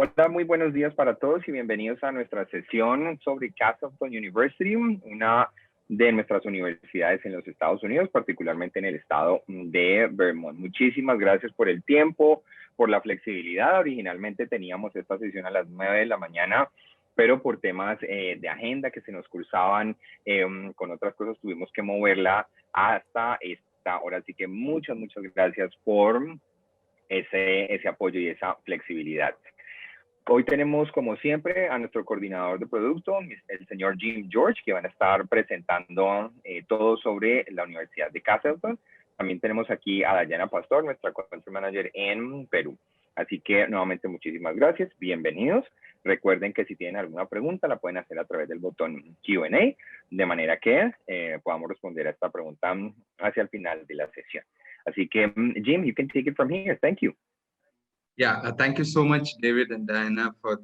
Hola, muy buenos días para todos y bienvenidos a nuestra sesión sobre Castleton University, una de nuestras universidades en los Estados Unidos, particularmente en el estado de Vermont. Muchísimas gracias por el tiempo, por la flexibilidad. Originalmente teníamos esta sesión a las 9 de la mañana, pero por temas de agenda que se nos cruzaban con otras cosas, tuvimos que moverla hasta esta hora. Así que muchas gracias por ese apoyo y esa flexibilidad. Hoy tenemos, como siempre, a nuestro coordinador de producto, el señor Jim George, que van a estar presentando todo sobre la Universidad de Castleton. También tenemos aquí a Dayana Pastor, nuestra country manager en Perú. Así que, nuevamente, muchísimas gracias. Bienvenidos. Recuerden que si tienen alguna pregunta, la pueden hacer a través del botón Q&A, de manera que podamos responder a esta pregunta hacia el final de la sesión. Así que, Jim, you can take it from here. Thank you. Yeah, thank you so much, David and Diana, for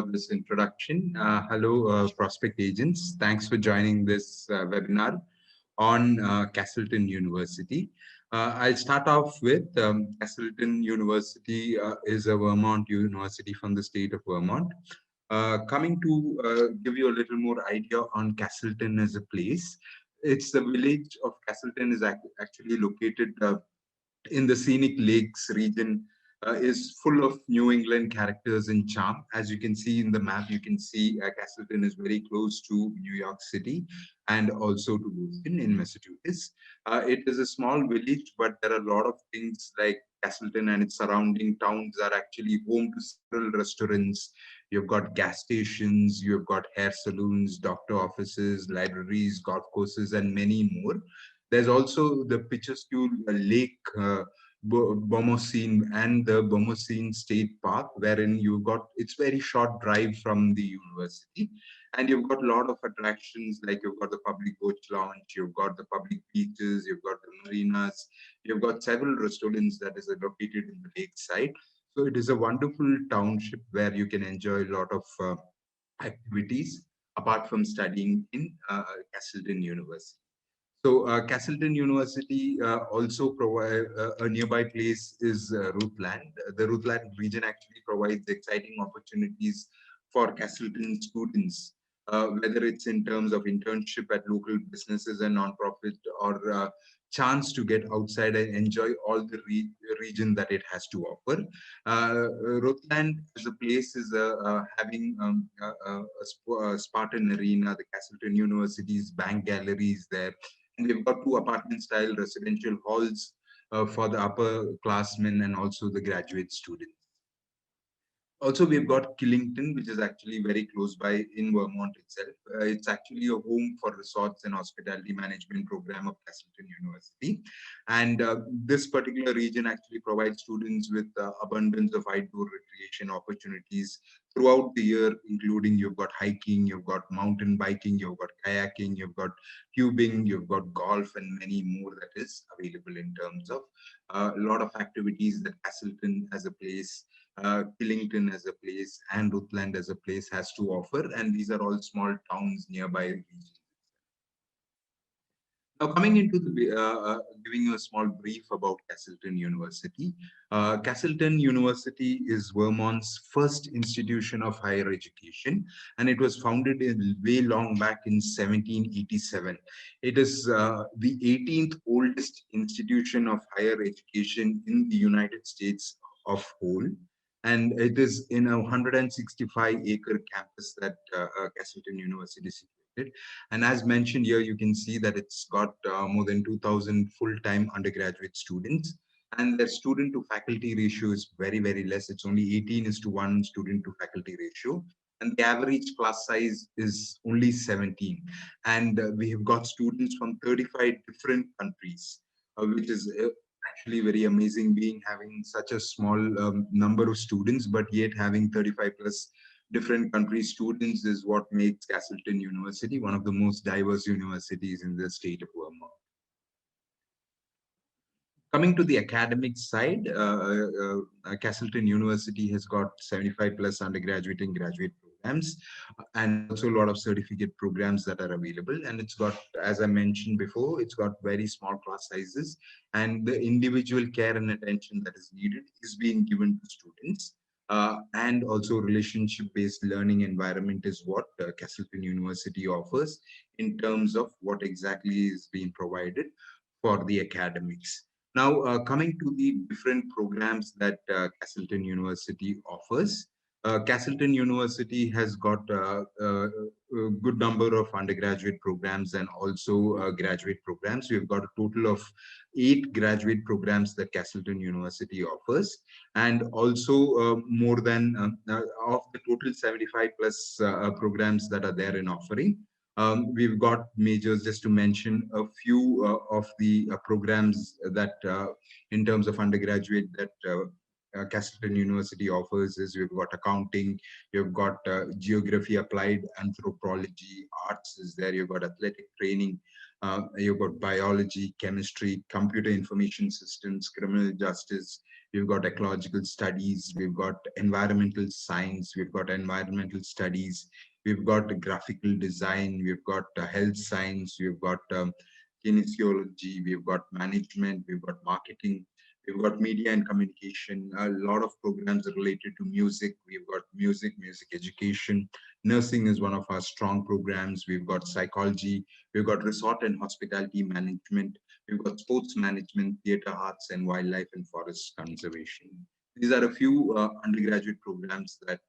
this introduction. Hello, prospect agents. Thanks for joining this webinar on Castleton University. I'll start off with Castleton University is a Vermont university from the state of Vermont. Coming to give you a little more idea on Castleton as a place, it's the village of Castleton is actually located in the scenic lakes region. Is full of New England characters and charm. As you can see in the map, you can see Castleton is very close to New York City and also to Boston in Massachusetts. It is a small village, but there are a lot of things like Castleton and its surrounding towns are actually home to several restaurants. You've got gas stations, you've got hair salons, doctor offices, libraries, golf courses, and many more. There's also the picturesque lake Bomoseen and the Bomoseen State Park, wherein you've got, it's very short drive from the university, and you've got a lot of attractions like you've got the public boat launch, you've got the public beaches, you've got the marinas, you've got several restaurants that is located in the lakeside. So it is a wonderful township where you can enjoy a lot of activities apart from studying in Castleton University. So Castleton University also provide a nearby place is Rutland. The Rutland region actually provides exciting opportunities for Castleton students, whether it's in terms of internship at local businesses and nonprofit or chance to get outside and enjoy all the region that it has to offer. Rutland as a place is having a Spartan Arena, the Castleton University's bank galleries there. And we've got two apartment-style residential halls for the upperclassmen and also the graduate students. Also, we've got Killington, which is actually very close by in Vermont itself. It's actually a home for resorts and hospitality management program of Castleton University. And this particular region actually provides students with abundance of outdoor recreation opportunities throughout the year, including you've got hiking, you've got mountain biking, you've got kayaking, you've got tubing, you've got golf, and many more that is available in terms of a lot of activities that Castleton as a place, Killington as a place, and Rutland as a place has to offer. And these are all small towns nearby regions. Now, coming into the giving you a small brief about Castleton University. Castleton University is Vermont's first institution of higher education, and it was founded way long back in 1787. It is the 18th oldest institution of higher education in the United States of whole. And it is in a 165-acre campus that Castleton University is situated. And as mentioned here, you can see that it's got more than 2,000 full-time undergraduate students. And their student to faculty ratio is very, very less. It's only 18:1 student to faculty ratio. And the average class size is only 17. And we have got students from 35 different countries, which is actually very amazing, being having such a small number of students, but yet having 35 plus different country students is what makes Castleton University one of the most diverse universities in the state of Vermont. Coming to the academic side, Castleton University has got 75 plus undergraduate and graduate programs, and also a lot of certificate programs that are available. And it's got, as I mentioned before, it's got very small class sizes, and the individual care and attention that is needed is being given to students. and also relationship-based learning environment is what Castleton University offers in terms of what exactly is being provided for the academics. Now, coming to the different programs that Castleton University offers, Castleton University has got a good number of undergraduate programs and also graduate programs. We've got a total of 8 graduate programs that Castleton University offers, and also more than of the total 75 plus programs that are there in offering. We've got majors, just to mention a few of the programs that in terms of undergraduate that Castleton University offers is we've got accounting, you've got geography, applied anthropology, arts is there, you've got athletic training, you've got biology, chemistry, computer information systems, criminal justice, we've got ecological studies, we've got environmental science, we've got environmental studies, we've got graphical design, we've got health science, we've got kinesiology, we've got management, we've got marketing, we've got media and communication, a lot of programs related to music. We've got music education. Nursing is one of our strong programs. We've got psychology. We've got resort and hospitality management. We've got sports management, theater arts, and wildlife and forest conservation. These are a few undergraduate programs that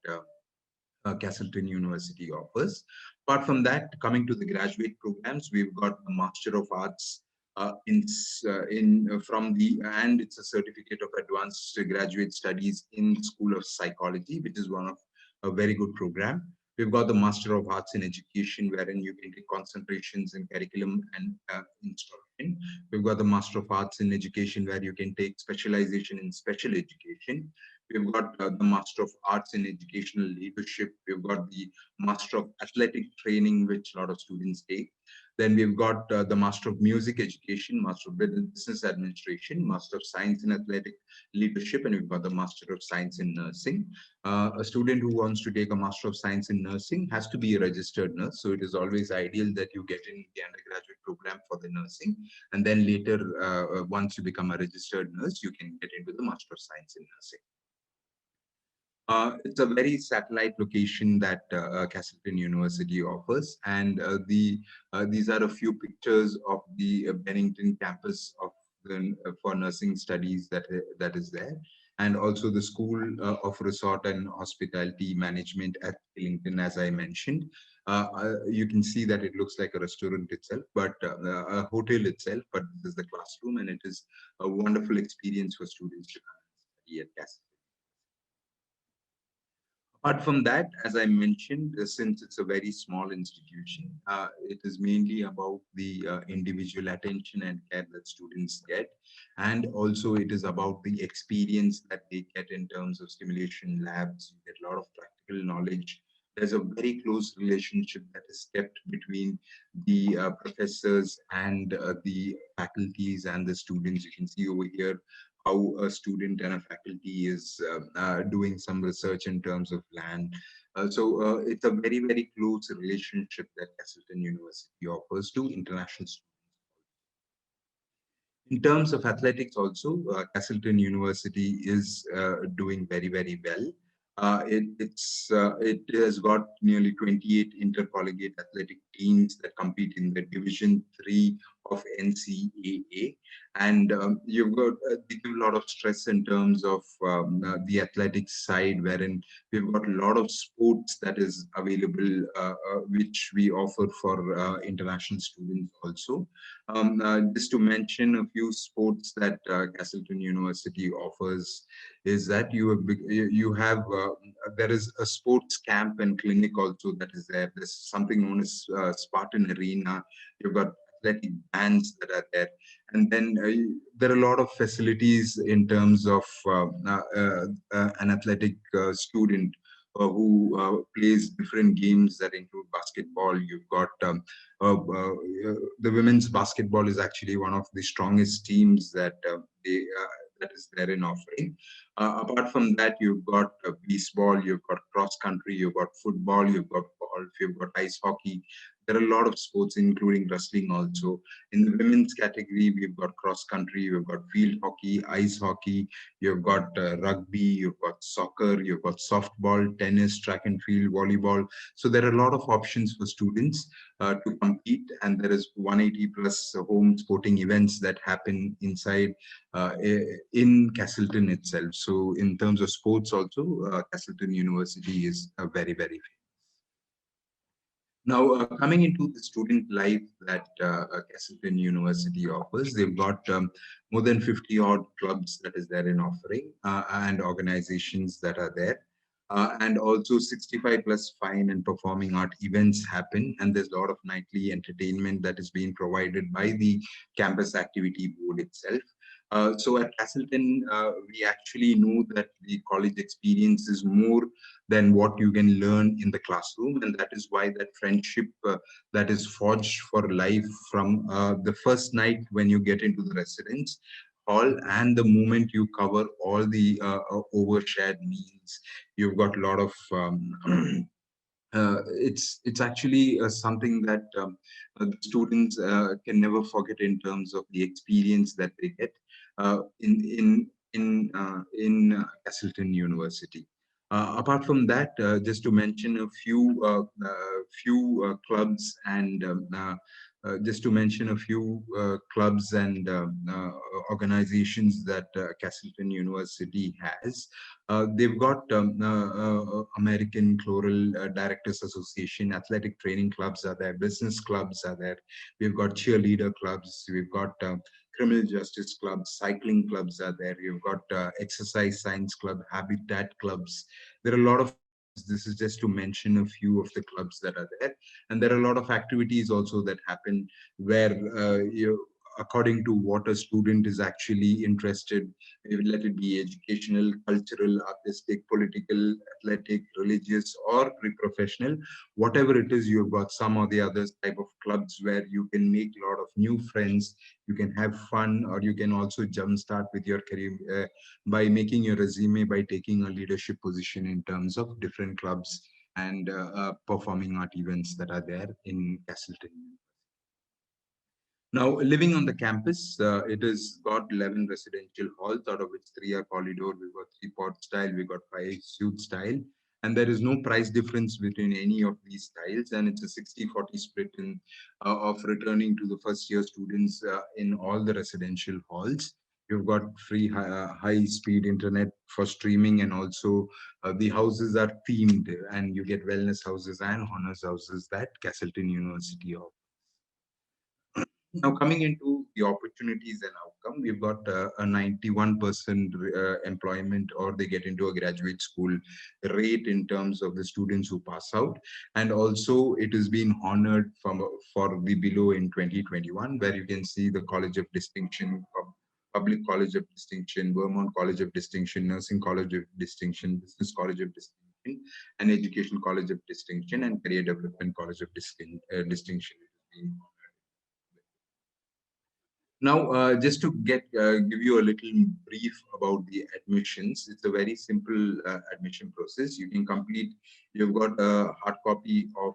Castleton University offers. Apart from that, coming to the graduate programs, we've got the Master of Arts from the, and it's a certificate of advanced graduate studies in School of Psychology, which is one of a very good program. We've got the Master of Arts in Education, wherein you can get concentrations in curriculum and instruction. We've got the Master of Arts in Education, where you can take specialization in special education. We've got the Master of Arts in Educational Leadership. We've got the Master of Athletic Training, which a lot of students take. Then we've got the Master of Music Education, Master of Business Administration, Master of Science in Athletic Leadership, and we've got the Master of Science in Nursing. A student who wants to take a Master of Science in Nursing has to be a registered nurse. So it is always ideal that you get in the undergraduate program for the nursing. And then later, once you become a registered nurse, you can get into the Master of Science in Nursing. It's a very satellite location that Castleton University offers, and these are a few pictures of the Bennington campus of the for nursing studies that is there, and also the School of Resort and Hospitality Management at Castleton, as I mentioned. You can see that it looks like a restaurant itself, but a hotel itself. But this is the classroom, and it is a wonderful experience for students to come and study at Castleton. Apart from that, as I mentioned, since it's a very small institution, it is mainly about the individual attention and care that students get. And also it is about the experience that they get in terms of simulation labs. You get a lot of practical knowledge. There's a very close relationship that is kept between the professors and the faculties and the students. You can see over here how a student and a faculty is doing some research in terms of land. So it's a very, very close relationship that Castleton University offers to international students. In terms of athletics also, Castleton University is doing very, very well. It has got nearly 28 intercollegiate athletic teams that compete in the Division 3 of NCAA, and you've got they give a lot of stress in terms of the athletics side, wherein we've got a lot of sports that is available, which we offer for international students also. Just to mention a few sports that Castleton University offers is that you have there is a sports camp and clinic also that is there. There's something known as Spartan Arena. You've got athletic bands that are there, and then there are a lot of facilities in terms of an athletic student who plays different games that include basketball. You've got the women's basketball is actually one of the strongest teams that that is there in offering. Apart from that, you've got baseball, you've got cross country, you've got football, you've got golf, you've got ice hockey. there are a lot of sports, including wrestling also. In the women's category, we've got cross country, we've got field hockey, ice hockey, you've got rugby, you've got soccer, you've got softball, tennis, track and field, volleyball. So there are a lot of options for students to compete, and there is 180 plus home sporting events that happen inside in Castleton itself. So in terms of sports also, Castleton University is very, very. Now, coming into the student life that Castleton University offers, they've got more than 50 odd clubs that is there in offering and organizations that are there. And also 65 plus fine and performing art events happen. And there's a lot of nightly entertainment that is being provided by the campus activity board itself. So at Castleton, we actually know that the college experience is more than what you can learn in the classroom. And that is why that friendship that is forged for life from the first night when you get into the residence hall and the moment you cover all the overshared meals, you've got a lot of it's actually something that the students can never forget in terms of the experience that they get in Castleton University. Apart from that, just to mention a few clubs and just to mention a few clubs and organizations that Castleton University has. They've got American Choral Directors Association, athletic training clubs are there, business clubs are there. We've got cheerleader clubs. We've got criminal justice clubs, cycling clubs are there. You've got exercise science club, habitat clubs. There are a lot of clubs. This is just to mention a few of the clubs that are there. And there are a lot of activities also that happen where according to what a student is actually interested, let it be educational, cultural, artistic, political, athletic, religious, or pre-professional, whatever it is, you've got some or the other type of clubs where you can make a lot of new friends, you can have fun, or you can also jumpstart with your career by making your resume, by taking a leadership position in terms of different clubs and performing art events that are there in Castleton. Now, living on the campus, it has got 11 residential halls, out of which 3 are corridor. We've got 3 pod style, we've got 5 suite style. And there is no price difference between any of these styles. And it's a 60-40 split of returning to the first year students in all the residential halls. You've got free high-speed internet for streaming, and also the houses are themed, and you get wellness houses and honors houses that Castleton University offers. Now, coming into the opportunities and outcome, we've got a 91% employment, or they get into a graduate school rate in terms of the students who pass out. And also it has been honored for the below in 2021, where you can see the College of Distinction, Public College of Distinction, Vermont College of Distinction, Nursing College of Distinction, Business College of Distinction, and Education College of Distinction, and Career Development College of Distinction. Now, just to give you a little brief about the admissions, it's a very simple admission process. You can complete, you've got a hard copy of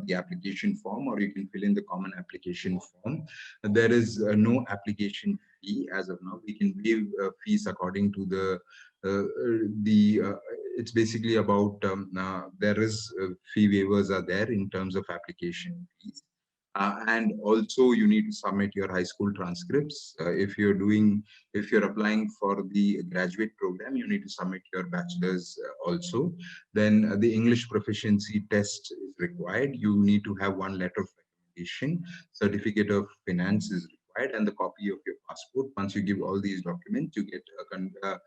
the application form, or you can fill in the common application form. There is no application fee as of now. We can waive fees according to it's basically about, there is fee waivers are there in terms of application fees. And also you need to submit your high school transcripts. If you're applying for the graduate program, you need to submit your bachelor's also. Then the English proficiency test is required. You need to have one letter of recommendation, certificate of finance is required, and the copy of your passport. Once you give all these documents, you get a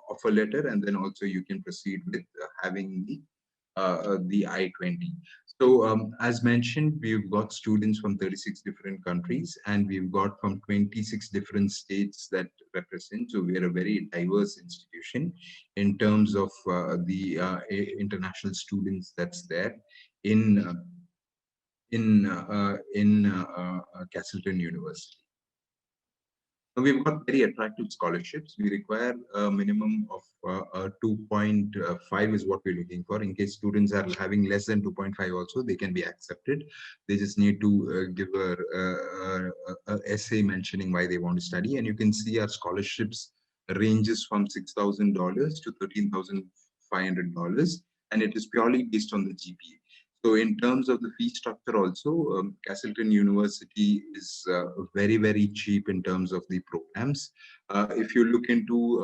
offer letter, and then also you can proceed with having the I-20. So as mentioned, we've got students from 36 different countries, and we've got from 26 different states that represent. So we are a very diverse institution in terms of the international students that's there in Castleton University. We've got very attractive scholarships. We require a minimum of 2.5 is what we're looking for. In case students are having less than 2.5 also, they can be accepted. They just need to give a essay mentioning why they want to study. And you can see our scholarships ranges from $6,000 to $13,500. And it is purely based on the GPA. So in terms of the fee structure also, Castleton University is very, very cheap in terms of the programs. If you look into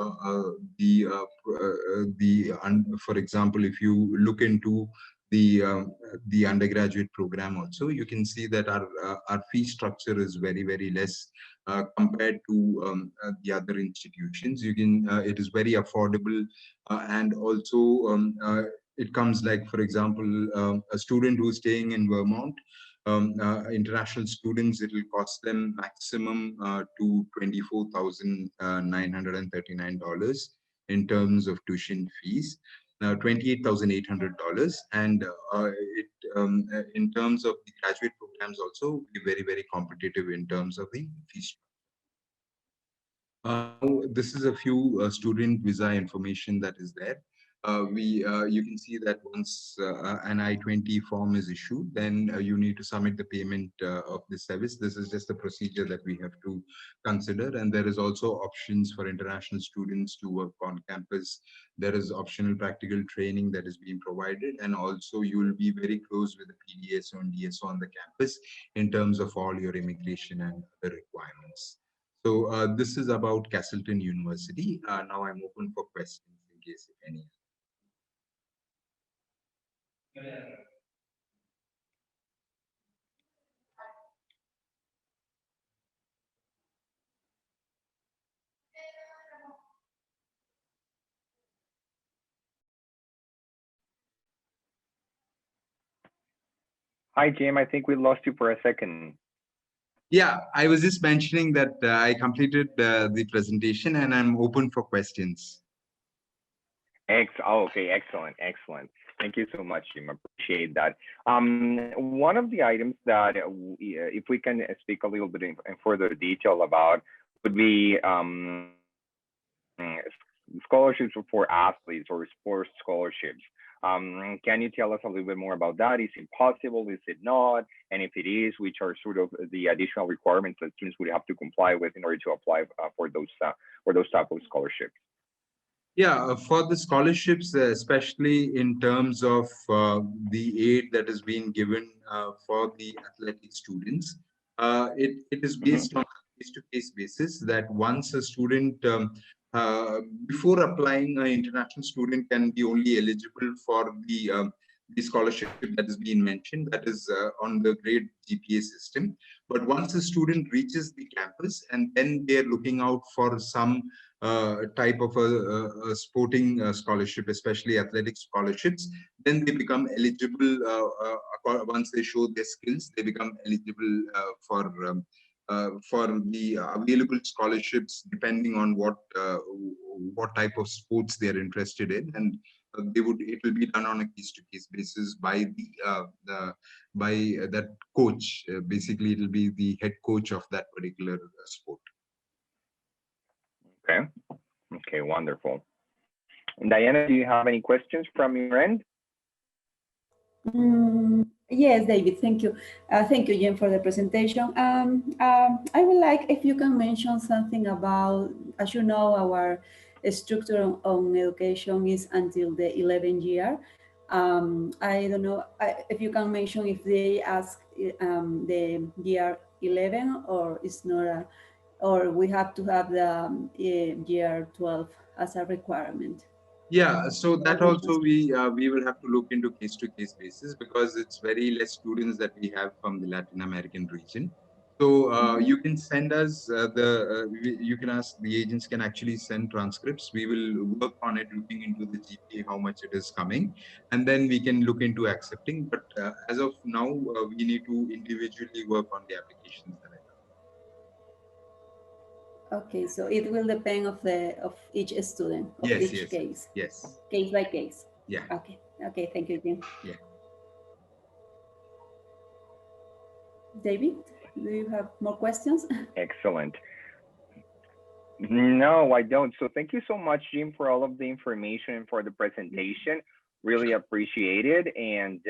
for example, if you look into the undergraduate program also, you can see that our fee structure is very, very less compared to the other institutions. You can it is very affordable, and also it comes like, for example, a student who's staying in Vermont, international students, it will cost them maximum to $24,939 in terms of tuition fees, $28,800. And in terms of the graduate programs also, be very, very competitive in terms of the fees. This is a few student visa information that is there. You can see that once an I-20 form is issued, then you need to submit the payment of the service. This is just a procedure that we have to consider. And there is also options for international students to work on campus. There is optional practical training that is being provided. And also you will be very close with the PDSO and DSO on the campus in terms of all your immigration and other requirements. So this is about Castleton University. Now I'm open for questions in case if any. Hi, Jim. I think we lost you for a second. Yeah, I was just mentioning that I completed the presentation and I'm open for questions. Okay, excellent, excellent. Thank you so much, Jim. Appreciate that. One of the items that, if we can speak a little bit in further detail about, would be scholarships for athletes or sports scholarships. Can you tell us a little bit more about that? Is it possible? Is it not? And if it is, which are sort of the additional requirements that students would have to comply with in order to apply for those type of scholarships? Yeah, for the scholarships, especially in terms of the aid that is being given for the athletic students, it is based on a case-to-case basis that once a student, before applying, an international student can be only eligible for the scholarship that is being mentioned, that is on the grade GPA system. But once a student reaches the campus and then they're looking out for some type of a sporting scholarship, especially athletic scholarships, then they become eligible. Once they show their skills, they become eligible for the available scholarships, depending on what type of sports they are interested in, and it will be done on a case-to-case basis by that coach. Basically, it will be the head coach of that particular sport. Okay. Okay, wonderful. Diana, do you have any questions from your end? Yes, David, thank you. Thank you, Jen, for the presentation. I would like if you can mention something about, as you know, our structure on education is until the 11th year. I don't know if you can mention if they ask the year 11 or it's not or we have to have the year 12 as a requirement. Yeah, so that also we will have to look into case-to-case basis, because it's very less students that we have from the Latin American region. So you can send us you can ask, the agents can actually send transcripts. We will work on it, looking into the GPA, how much it is coming, and then we can look into accepting. But as of now, we need to individually work on the applications that I have. Okay, so it will depend of each student, of each case. Yes. Case by case. Yeah. Okay. Okay. Thank you, Jim. Yeah. David, do you have more questions? Excellent. No, I don't. So thank you so much, Jim, for all of the information and for the presentation. Really appreciate it. And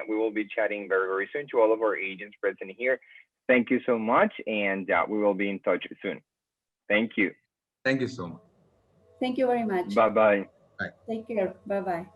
we will be chatting very, very soon to all of our agents present here. Thank you so much. And we will be in touch soon. Thank you. Thank you so much. Thank you very much. Bye-bye. Take care. Bye-bye.